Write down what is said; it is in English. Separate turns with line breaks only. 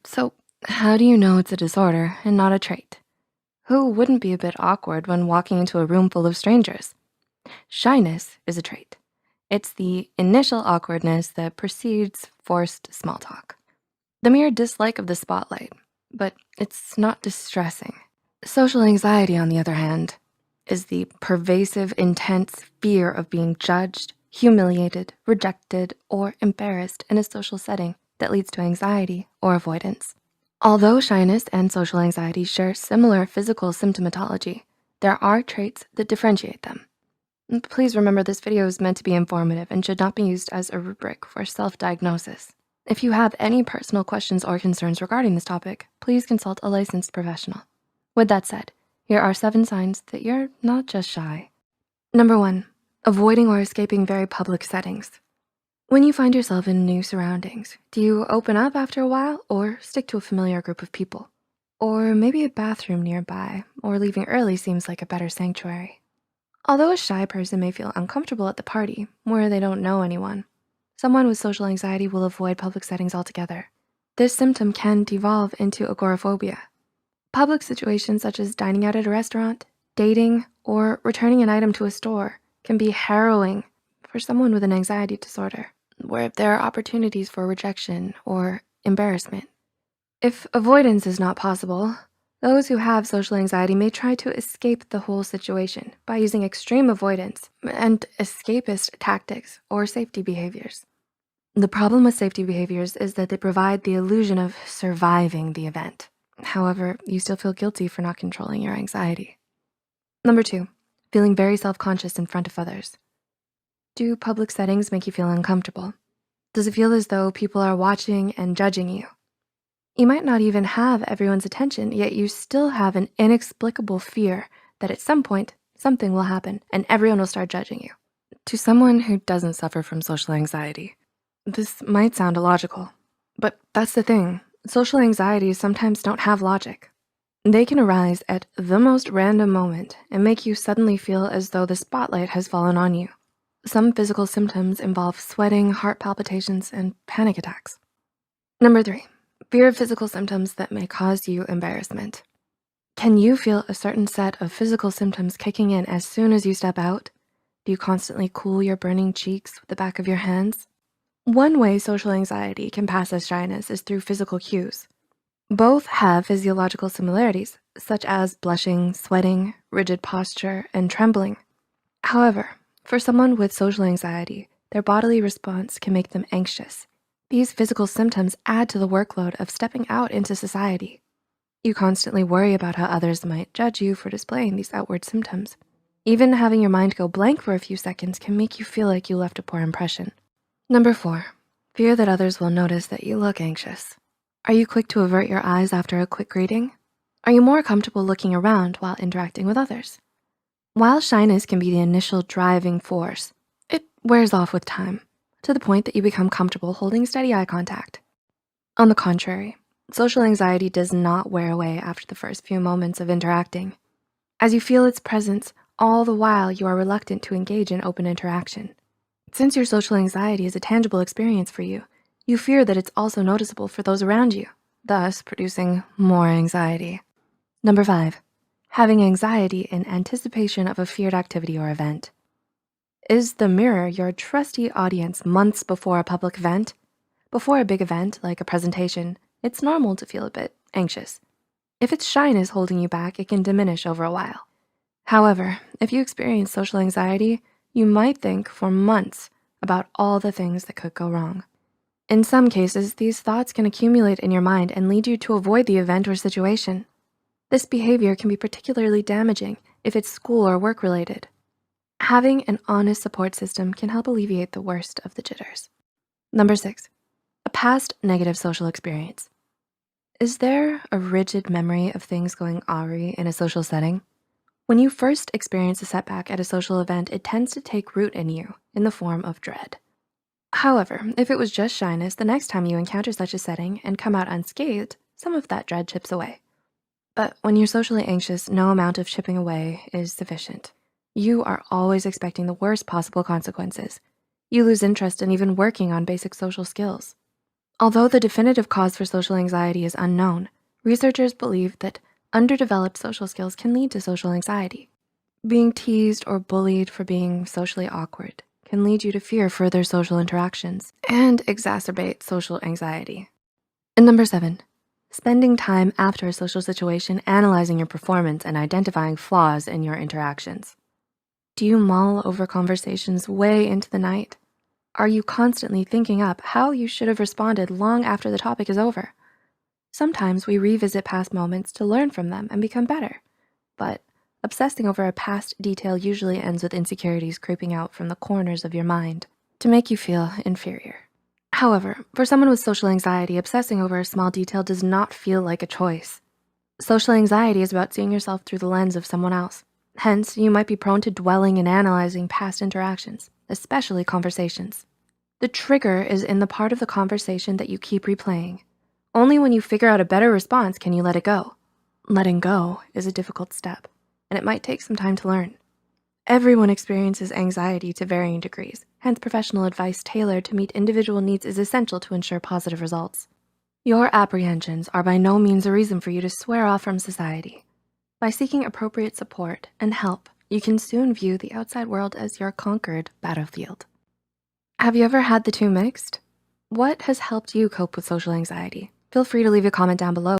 So, how do you know it's a disorder and not a trait? Who wouldn't be a bit awkward when walking into a room full of strangers? Shyness is a trait. It's the initial awkwardness that precedes forced small talk. The mere dislike of the spotlight, but it's not distressing. Social anxiety, on the other hand, is the pervasive, intense fear of being judged, humiliated, rejected, or embarrassed in a social setting that leads to anxiety or avoidance. Although shyness and social anxiety share similar physical symptomatology, there are traits that differentiate them. And please remember this video is meant to be informative and should not be used as a rubric for self-diagnosis. If you have any personal questions or concerns regarding this topic, please consult a licensed professional. With that said, here are 7 signs that you're not just shy. Number 1, avoiding or escaping very public settings. When you find yourself in new surroundings, do you open up after a while or stick to a familiar group of people? Or maybe a bathroom nearby, or leaving early seems like a better sanctuary. Although a shy person may feel uncomfortable at the party where they don't know anyone, someone with social anxiety will avoid public settings altogether. This symptom can devolve into agoraphobia. Public situations such as dining out at a restaurant, dating, or returning an item to a store can be harrowing for someone with an anxiety disorder, where there are opportunities for rejection or embarrassment. If avoidance is not possible, those who have social anxiety may try to escape the whole situation by using extreme avoidance and escapist tactics or safety behaviors. The problem with safety behaviors is that they provide the illusion of surviving the event. However, you still feel guilty for not controlling your anxiety. Number 2, feeling very self-conscious in front of others. Do public settings make you feel uncomfortable? Does it feel as though people are watching and judging you? You might not even have everyone's attention, yet you still have an inexplicable fear that at some point, something will happen and everyone will start judging you. To someone who doesn't suffer from social anxiety, this might sound illogical, but that's the thing. Social anxieties sometimes don't have logic. They can arise at the most random moment and make you suddenly feel as though the spotlight has fallen on you. Some physical symptoms involve sweating, heart palpitations, and panic attacks. Number 3, fear of physical symptoms that may cause you embarrassment. Can you feel a certain set of physical symptoms kicking in as soon as you step out? Do you constantly cool your burning cheeks with the back of your hands? One way social anxiety can pass as shyness is through physical cues. Both have physiological similarities, such as blushing, sweating, rigid posture, and trembling. However, for someone with social anxiety, their bodily response can make them anxious. These physical symptoms add to the workload of stepping out into society. You constantly worry about how others might judge you for displaying these outward symptoms. Even having your mind go blank for a few seconds can make you feel like you left a poor impression. Number 4, fear that others will notice that you look anxious. Are you quick to avert your eyes after a quick greeting? Are you more comfortable looking around while interacting with others? While shyness can be the initial driving force, it wears off with time to the point that you become comfortable holding steady eye contact. On the contrary, social anxiety does not wear away after the first few moments of interacting. As you feel its presence, all the while you are reluctant to engage in open interaction. Since your social anxiety is a tangible experience for you, you fear that it's also noticeable for those around you, thus producing more anxiety. Number 5, having anxiety in anticipation of a feared activity or event. Is the mirror your trusty audience months before a public event? Before a big event like a presentation, it's normal to feel a bit anxious. If it's shyness holding you back, it can diminish over a while. However, if you experience social anxiety, you might think for months about all the things that could go wrong. In some cases, these thoughts can accumulate in your mind and lead you to avoid the event or situation. This behavior can be particularly damaging if it's school or work related. Having an honest support system can help alleviate the worst of the jitters. Number 6, a past negative social experience. Is there a rigid memory of things going awry in a social setting? When you first experience a setback at a social event, it tends to take root in you in the form of dread. However, if it was just shyness, the next time you encounter such a setting and come out unscathed, some of that dread chips away. But when you're socially anxious, no amount of chipping away is sufficient. You are always expecting the worst possible consequences. You lose interest in even working on basic social skills. Although the definitive cause for social anxiety is unknown, researchers believe that underdeveloped social skills can lead to social anxiety. Being teased or bullied for being socially awkward can lead you to fear further social interactions and exacerbate social anxiety. And number 7, spending time after a social situation analyzing your performance and identifying flaws in your interactions. Do you mull over conversations way into the night? Are you constantly thinking up how you should have responded long after the topic is over? Sometimes we revisit past moments to learn from them and become better, but obsessing over a past detail usually ends with insecurities creeping out from the corners of your mind to make you feel inferior. However, for someone with social anxiety, obsessing over a small detail does not feel like a choice. Social anxiety is about seeing yourself through the lens of someone else. Hence, you might be prone to dwelling and analyzing past interactions, especially conversations. The trigger is in the part of the conversation that you keep replaying. Only when you figure out a better response can you let it go. Letting go is a difficult step, and it might take some time to learn. Everyone experiences anxiety to varying degrees, hence professional advice tailored to meet individual needs is essential to ensure positive results. Your apprehensions are by no means a reason for you to swear off from society. By seeking appropriate support and help, you can soon view the outside world as your conquered battlefield. Have you ever had the two mixed? What has helped you cope with social anxiety? Feel free to leave a comment down below.